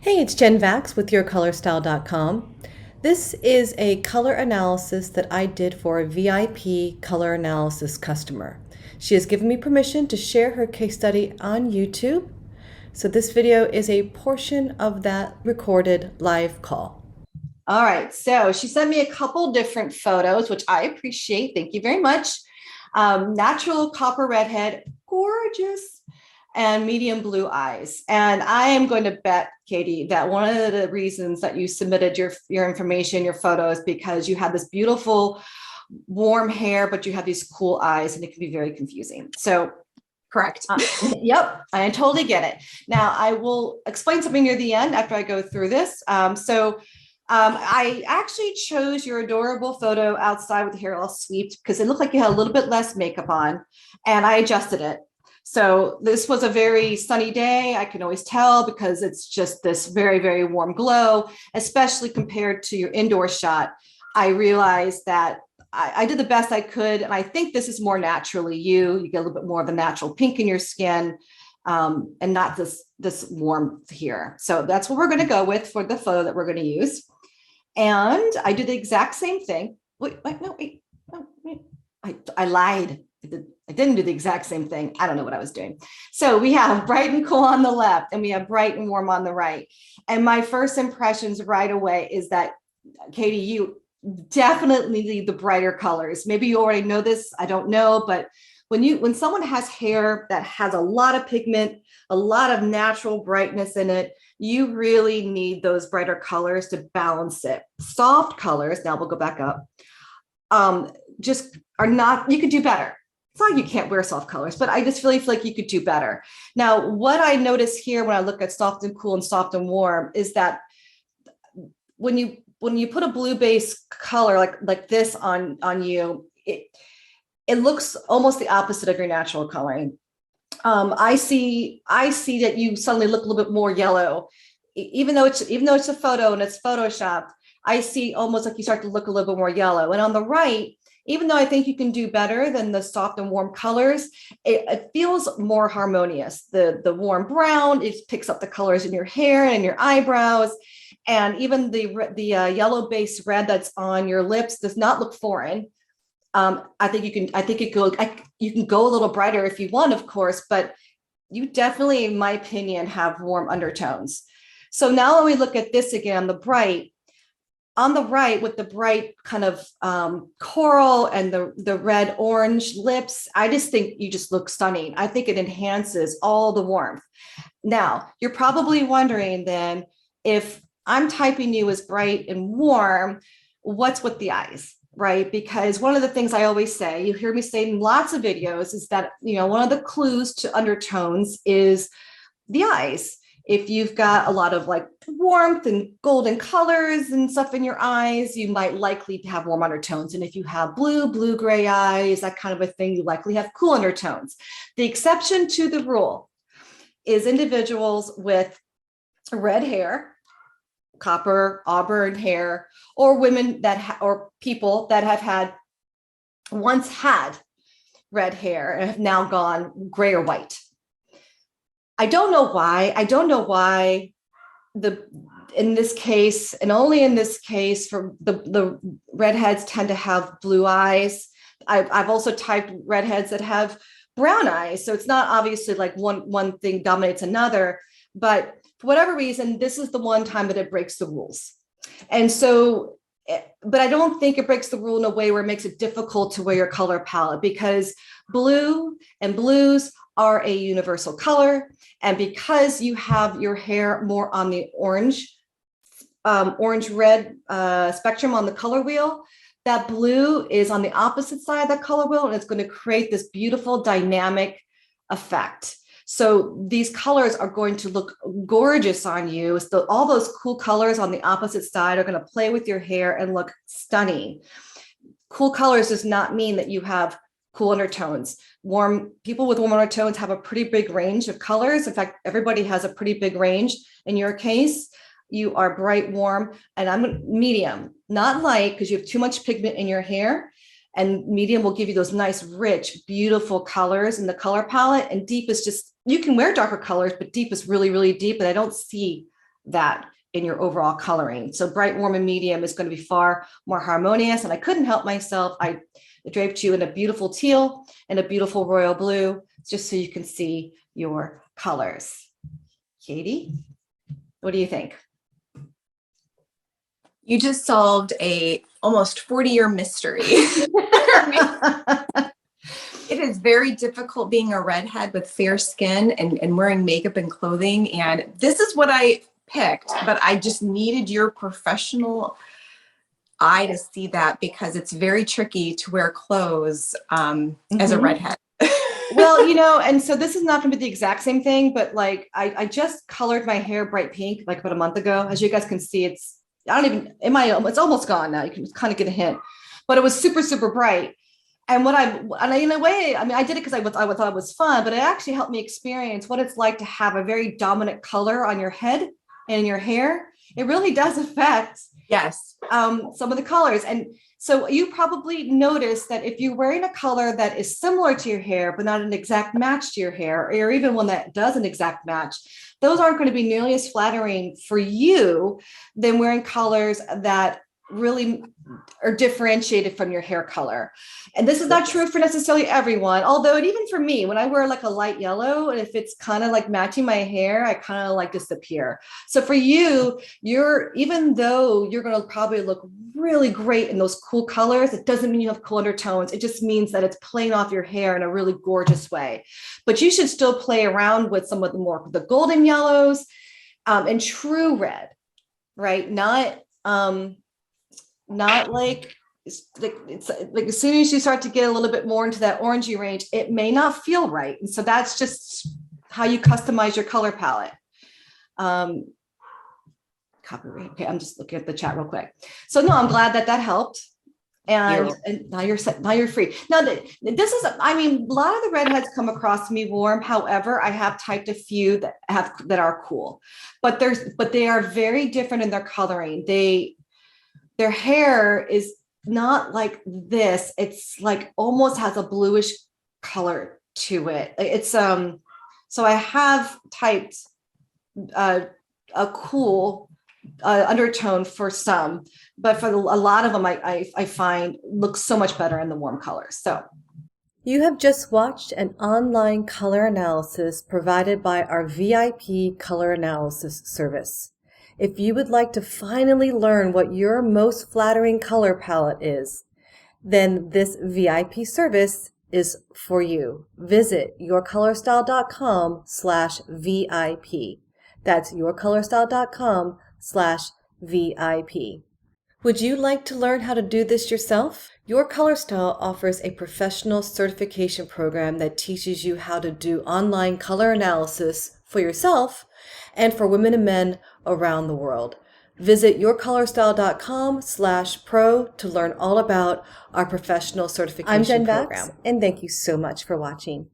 Hey, it's Jen Vax with YourColorStyle.com. This is a color analysis that I did for a VIP color analysis customer. She has given me permission to share her case study on YouTube. So this video is a portion of that recorded live call. All right, so she sent me a couple different photos, which I appreciate. Thank you very much. Natural copper redhead, gorgeous, and medium blue eyes. And I am going to bet, Katie, that one of the reasons that you submitted your information, your photos, because you have this beautiful warm hair, but you have these cool eyes, and it can be very confusing. So Correct. yep, I totally get it. Now, I will explain something near the end after I go through this. I actually chose your adorable photo outside with the hair all swept because it looked like you had a little bit less makeup on, and I adjusted it. So this was a very sunny day. I can always tell because it's just this very, very warm glow, especially compared to your indoor shot. I realized that I did the best I could, and I think this is more naturally you. You get a little bit more of a natural pink in your skin, and not this warmth here. So that's what we're going to go with for the photo that we're going to use. And I do the exact same thing. Wait, no, I lied. I didn't do the exact same thing. I don't know what I was doing. So we have bright and cool on the left, and we have bright and warm on the right. And my first impressions right away is that, Katie, you definitely need the brighter colors. Maybe you already know this, I don't know, but when someone has hair that has a lot of pigment, a lot of natural brightness in it, you really need those brighter colors to balance it. Soft colors, now we'll go back up, just are not, you could do better. It's not like you can't wear soft colors, but I just really feel like you could do better. Now, what I notice here when I look at soft and cool and soft and warm is that when you put a blue base color like this on you, it looks almost the opposite of your natural coloring. I see that you suddenly look a little bit more yellow, even though it's a photo and it's photoshopped. I see almost like you start to look a little bit more yellow. And on the right, even though I think you can do better than the soft and warm colors, it feels more harmonious. The warm brown, it picks up the colors in your hair and your eyebrows. And even the yellow base red that's on your lips does not look foreign. I think you can go a little brighter if you want, of course, but you definitely, in my opinion, have warm undertones. So now when we look at this again, on the right with the bright kind of coral and the red orange lips, I just think you just look stunning. I think it enhances all the warmth. Now, you're probably wondering then, if I'm typing you as bright and warm, what's with the eyes? Right? Because one of the things I always say, you hear me say in lots of videos, is that, one of the clues to undertones is the eyes. If you've got a lot of like warmth and golden colors and stuff in your eyes, you might likely have warm undertones. And if you have blue gray eyes, that kind of a thing, you likely have cool undertones. The exception to the rule is individuals with red hair, copper, auburn hair, or women or people that have once had red hair and have now gone gray or white. I don't know why in this case, and only in this case, for the redheads tend to have blue eyes. I've also typed redheads that have brown eyes. So it's not obviously like one thing dominates another, but for whatever reason, this is the one time that it breaks the rules. And so, but I don't think it breaks the rule in a way where it makes it difficult to wear your color palette, because blue and blues are a universal color. And because you have your hair more on the orange red spectrum on the color wheel, that blue is on the opposite side of that color wheel, and it's going to create this beautiful dynamic effect. So these colors are going to look gorgeous on you. So all those cool colors on the opposite side are going to play with your hair and look stunning. Cool colors does not mean that you have cool undertones. People with warm undertones have a pretty big range of colors. In fact, everybody has a pretty big range. In your case, you are bright, warm, and I'm medium, not light, because you have too much pigment in your hair. And medium will give you those nice, rich, beautiful colors in the color palette. And deep is just, you can wear darker colors, but deep is really, really deep. And I don't see that in your overall coloring. So bright, warm, and medium is going to be far more harmonious. And I couldn't help myself. I draped you in a beautiful teal and a beautiful royal blue, just so you can see your colors. Katie, what do you think? You just solved a almost 40-year mystery. It is very difficult being a redhead with fair skin and wearing makeup and clothing. And this is what I picked, but I just needed your professional eye to see that, because it's very tricky to wear clothes as a redhead. Well, you know, and so this is not going to be the exact same thing, but like I just colored my hair bright pink like about a month ago. As you guys can see, it's it's almost gone now. You can kind of get a hint, but it was super, super bright. And in a way, I mean, I did it because I thought it was fun, but it actually helped me experience what it's like to have a very dominant color on your head and your hair. It really does affect some of the colors. And so you probably noticed that if you're wearing a color that is similar to your hair, but not an exact match to your hair, or even one that does an exact match, those aren't going to be nearly as flattering for you than wearing colors that really are differentiated from your hair color. And this is not true for necessarily everyone, although even for me, when I wear like a light yellow, and if it's kind of like matching my hair, I kind of like disappear. So for you, even though you're going to probably look really great in those cool colors, it doesn't mean you have cool undertones. It just means that it's playing off your hair in a really gorgeous way. But you should still play around with some of the golden yellows and true red, right? Not like it's like as soon as you start to get a little bit more into that orangey range, it may not feel right. And so that's just how you customize your color palette. Copyright. Okay, I'm just looking at the chat real quick. So no, I'm glad that helped. And now you're set. Now you're free. Now this is, I mean, a lot of the redheads come across me warm. However, I have typed a few that are cool, but they are very different in their coloring. Their hair is not like this. It's like almost has a bluish color to it. It's so I have typed a cool undertone for some, but for a lot of them, I find look so much better in the warm colors. So you have just watched an online color analysis provided by our VIP color analysis service. If you would like to finally learn what your most flattering color palette is, then this VIP service is for you. Visit yourcolorstyle.com/VIP. That's yourcolorstyle.com/VIP. Would you like to learn how to do this yourself? Your Color Style offers a professional certification program that teaches you how to do online color analysis for yourself and for women and men around the world. Visit yourcolorstyle.com/pro to learn all about our professional certification program. I'm Jen Bax, and thank you so much for watching.